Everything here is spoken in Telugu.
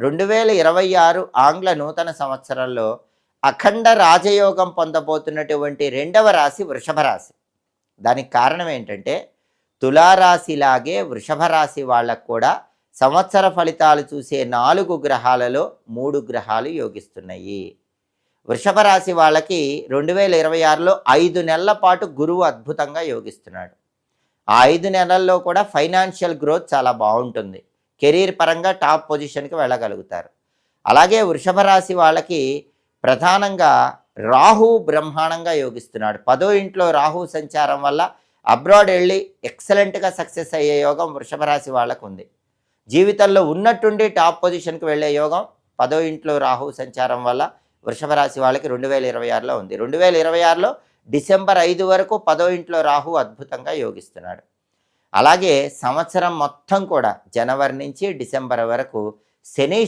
2026 ఆంగ్ల నూతన సంవత్సరంలో అఖండ రాజయోగం పొందబోతున్నటువంటి రెండవ రాశి వృషభ రాశి. దానికి కారణం ఏంటంటే తులారాశిలాగే వృషభ రాశి వాళ్ళకు కూడా సంవత్సర ఫలితాలు చూసే 4 గ్రహాలలో 3 గ్రహాలు యోగిస్తున్నాయి. వృషభ రాశి వాళ్ళకి 2026లో 5 నెలల పాటు గురువు అద్భుతంగా యోగిస్తున్నాడు. ఆ 5 నెలల్లో కూడా ఫైనాన్షియల్ గ్రోత్ చాలా బాగుంటుంది. కెరీర్ పరంగా టాప్ పొజిషన్కి వెళ్ళగలుగుతారు. అలాగే వృషభ రాశి వాళ్ళకి ప్రధానంగా రాహు బ్రహ్మాండంగా యోగిస్తున్నాడు. 10వ ఇంట్లో రాహు సంచారం వల్ల అబ్రాడ్ వెళ్ళి ఎక్సలెంట్గా సక్సెస్ అయ్యే యోగం వృషభ రాశి వాళ్ళకు ఉంది. జీవితంలో ఉన్నట్టుండి టాప్ పొజిషన్కి వెళ్ళే యోగం 10వ ఇంట్లో రాహు సంచారం వల్ల వృషభ రాశి వాళ్ళకి 2026లో ఉంది. 2026లో డిసెంబర్ 5 వరకు 10వ ఇంట్లో రాహు అద్భుతంగా యోగిస్తున్నాడు. అలాగే సంవత్సరం మొత్తం కూడా జనవరి నుంచి డిసెంబర్ వరకు శని